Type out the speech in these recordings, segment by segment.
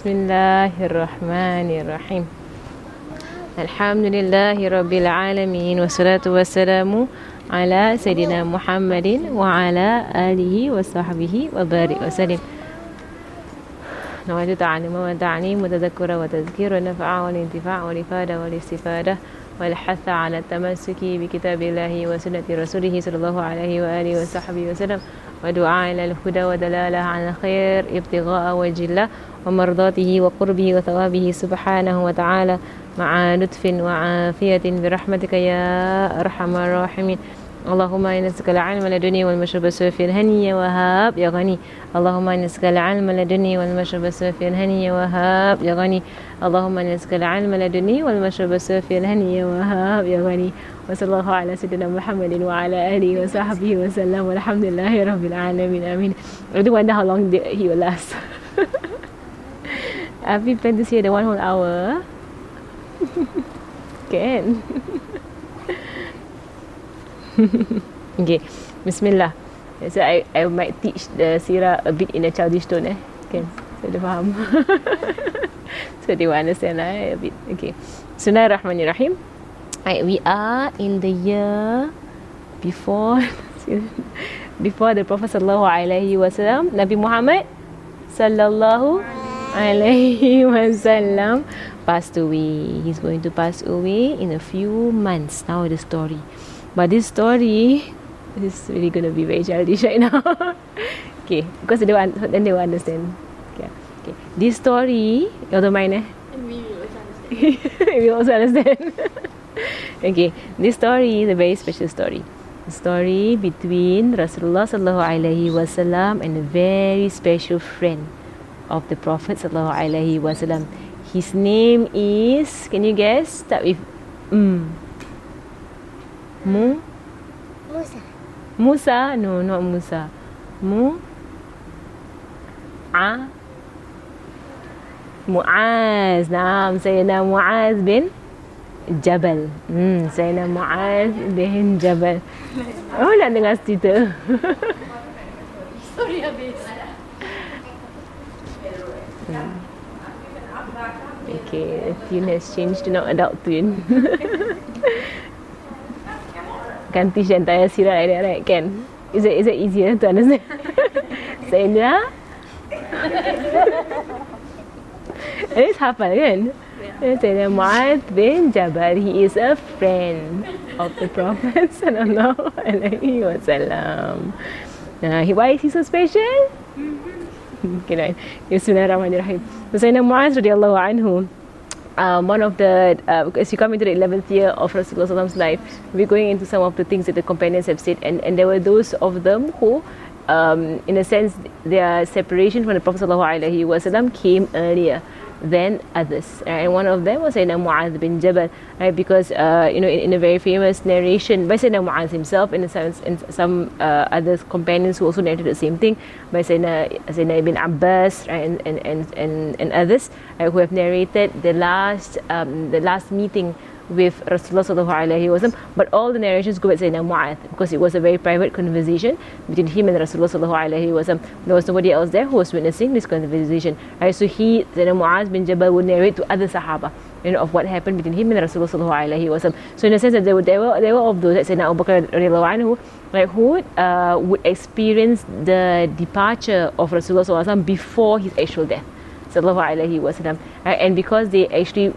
Bismillahirrahmanirrahim. Alhamdulillahi Rabbil Alamin. Wassalatu wassalamu ala Sayyidina Muhammadin wa ala alihi wa sahbihi wa barik wa salim. نود تعلم وتعليم وتذكر وتذكير ونفع والانتفاع والإفادة والاستفادة والحث على التمسك بكتاب الله وسنة رسوله صلى الله عليه وآله وصحبه وسلم ودعاء إلى الهدى ودلالة على الخير ابتغاء وجه الله ومرضاته وقربه وثوابه سبحانه وتعالى مع لطف وعافية برحمتك يا أرحم الراحمين. اللهم إنا نسألك العلم لدني والمشرب السوفي الهني يا وهاب يا غني. اللهم إنا نسألك العلم لدني والمشرب السوفي الهني يا وهاب يا غني. اللهم إنا نسألك العلم لدني والمشرب السوفي الهني يا وهاب يا غني. وصلى الله على سيدنا محمد وعلى آله وصحبه وسلم والحمد لله رب العالمين. آمين. I do wonder how long he will last. Have you planned to see the 1 whole hour? Can. Okay, Bismillah. So I might teach the sirah a bit in a childish tone, Can, so they faham. So they will understand a bit. Okay. Bismillahirrahmanirrahim. We are in the year before the Prophet sallallahu alaihi wasallam, Nabi Muhammad sallallahu alaihi wasallam passed away. He's going to pass away in a few months. Now the story. But this story is really going to be very childish right now. Okay, because then they will understand. Okay. This story, you don't mind, And we will also understand. we will also understand. Okay, this story is a very special story. The story between Rasulullah sallallahu alaihi wasallam and a very special friend of the Prophet sallallahu alaihi wasallam. His name is, can you guess? Start with Musa. Musa? No, not Musa. Muaz. Naam, Sayyidina Muaz bin Jabal. Sayyidina Muaz bin Jabal. Oh, nak dengar cerita. Sorry, habis. Okay, the tune has changed to now adult tune. Can teach the entire sirah like that, right? Can? Is it easier to understand? Sayyidina? At least hafal, kan? Sayyidina Mu'adh bin Jabal. He is a friend of the Prophet sallallahu alaihi wasallam. Why is he so special? Okay, right. Bismillahirrahmanirrahim. So Sayyidina Mu'adh radiallahu anhu, one of the, as you come into the 11th year of Rasulullah's life, we're going into some of the things that the companions have said, and there were those of them who, in a sense, their separation from the Prophet ﷺ came earlier than others. And one of them was Sayyidina Mu'adh bin Jabal, right? Because, in a very famous narration by Sayyidina Mu'adh himself, in a sense, and some other companions who also narrated the same thing, by Sayyidina Ibn Abbas, right? and others, who have narrated the last meeting with Rasulullah sallallahu alaihi wasallam, but all the narrations go back to Sayyidina Mu'adh, because it was a very private conversation between him and Rasulullah sallallahu alaihi wasallam. There was nobody else there who was witnessing this conversation, right? So Sayyidina Mu'adh bin Jabal would narrate to other Sahaba, of what happened between him and Rasulullah sallallahu alaihi wasallam. So in a sense that there were of those, like Sayyidina Abu Bakr radiallahu anhu, like who would experience the departure of Rasulullah sallallahu alaihi wasallam before his actual death, sallallahu alaihi wasallam. And because they actually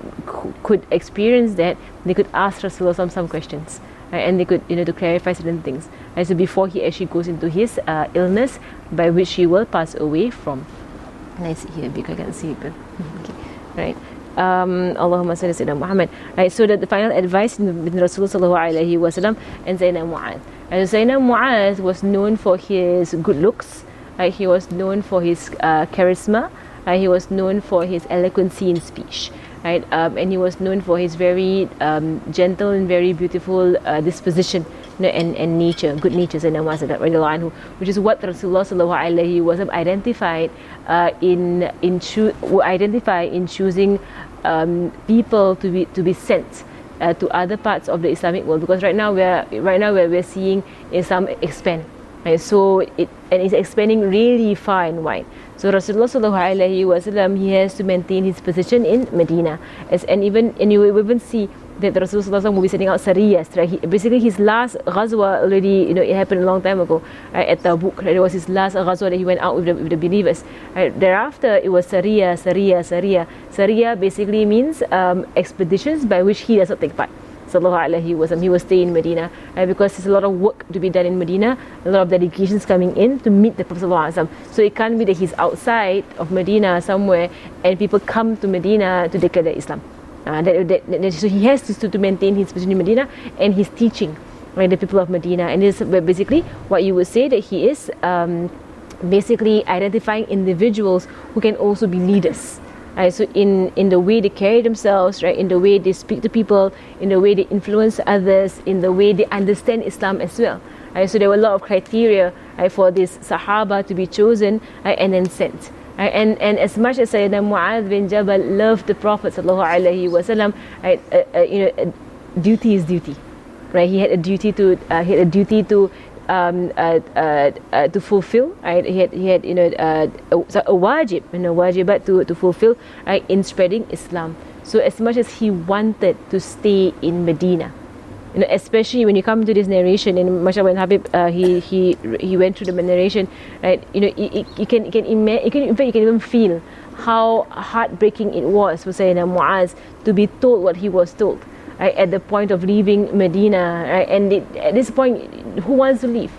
could experience that, they could ask Rasulullah some questions, and they could, to clarify certain things. So before he actually goes into his illness, by which he will pass away from. Let's see here because I can see it. Okay, right. Allahumma salli Sayyidina Muhammad. Right. So the final advice between Rasulullah sallallahu alaihi wasallam and Sayyidina Mu'adh. And Sayyidina Mu'adh was known for his good looks. Right. He was known for his charisma. He was known for his eloquency in speech, right? And he was known for his very gentle and very beautiful disposition, and nature, good nature, which is what Rasulullah sallallahu alaihi wasallam identified in choosing people to be sent to other parts of the Islamic world, because right now we're seeing Islam expand. Right? So it's expanding really far and wide. So Rasulullah sallallahu alaihi wasallam, he has to maintain his position in Medina, and you will even see that Rasulullah will be sending out sariyas. Right? Basically, his last ghazwa already, it happened a long time ago, right? At Tabuk. Right? It was his last ghazwa that he went out with the believers. Right? Thereafter, it was sariya. Sariya basically means expeditions by which he does not take part. Sallallahu alaihi wasallam, he will stay in Medina, right? Because there's a lot of work to be done in Medina, a lot of dedications coming in to meet the Prophet sallallahu alaihi wasallam. So it can't be that he's outside of Medina somewhere and people come to Medina to declare Islam. So he has to maintain his position in Medina, and he's teaching, right, the people of Medina. And this is basically what you would say, that he is basically identifying individuals who can also be leaders. Right, so in the way they carry themselves, right, in the way they speak to people, in the way they influence others, in the way they understand Islam as well. Right, so there were a lot of criteria, right, for this Sahaba to be chosen, right, and then sent. Right, and as much as Sayyidina Mu'adh bin Jabal loved the Prophet sallallahu alaihi wasallam, right, duty is duty. Right, he had a duty to fulfill. Right, he had a wajib, wajibat to fulfill, right, in spreading Islam. So as much as he wanted to stay in Medina, especially when you come to this narration, and mashallah, when Habib he went through the narration, right, you can even feel how heartbreaking it was for Sayyidina Mu'az to be told what he was told. Right, at the point of leaving Medina, right, and at this point, who wants to leave?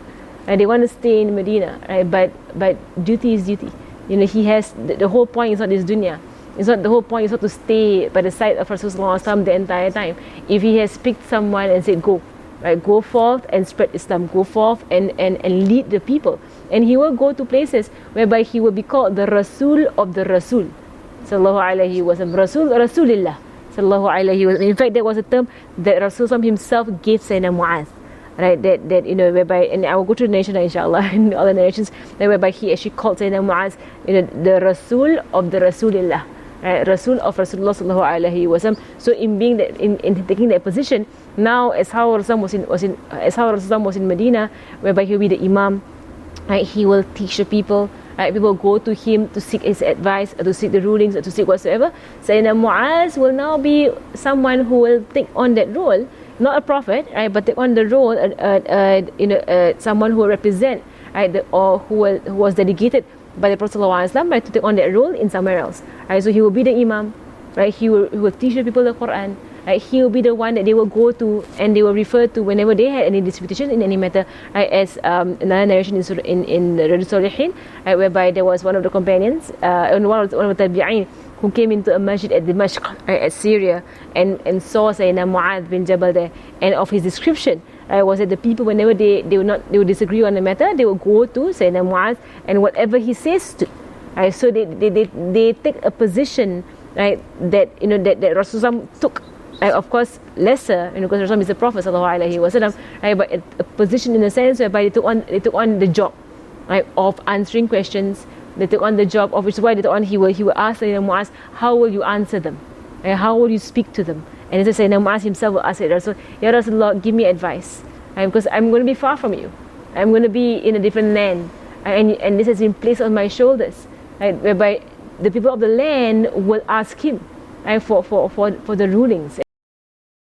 Right, they want to stay in Medina, right? But duty is duty. He has the whole point is not this dunya. It's not the whole point is not to stay by the side of Rasulullah the entire time. If he has picked someone and said go, right, go forth and spread Islam, go forth and lead the people, and he will go to places whereby he will be called the Rasul of the Rasul, sallallahu alaihi wasallam, Rasulillah. In fact, that was a term that Rasulullah himself gave Sayyidina Mu'adh, right? That whereby, and I will go through the narration inshallah, in all the narrations, whereby he actually called Sayyidina Mu'adh, the Rasul of the Rasulillah, right? Rasul of Rasulullah sallallahu alaihi wasallam. So in being that, in taking that position, now as how Rasulullah was in Medina, whereby he will be the Imam, right? He will teach the people. Right, people go to him to seek his advice, to seek the rulings, to seek whatsoever. Sayyidina Mu'az will now be someone who will take on that role, not a prophet, right, but take on the role, someone who will represent, right, or who was dedicated by the Prophet ﷺ, right, to take on that role in somewhere else. Right, so he will be the Imam, right? He will teach the people the Quran. Right, he will be the one that they will go to and they will refer to whenever they had any disputation in any matter. Right, as another narration in the Riyadh Salihin, right, whereby there was one of the companions, one of the tabi'in, who came into a masjid at Dimashq, right, at Syria, and saw Sayyidina Mu'adh bin Jabal there, and of his description, was that the people, whenever they would disagree on the matter, they would go to Sayyidina Mu'adh, and whatever he says to, right, so they take a position, right, that that Rasulullah took. Of course, lesser, because Rasulullah is the Prophet sallallahu alaihi wasallam, right? But a position in a sense whereby they took on the job, right, of answering questions. They took on the job of, which is why later on he will ask Sayyidina Mu'az, how will you answer them? Right? How will you speak to them? And as I say, Sayyidina Mu'az himself will ask Rasul, Ya Rasulullah, give me advice, right? Because I'm going to be far from you. I'm going to be in a different land, and this has been placed on my shoulders, right? Whereby the people of the land will ask him, right, for the rulings.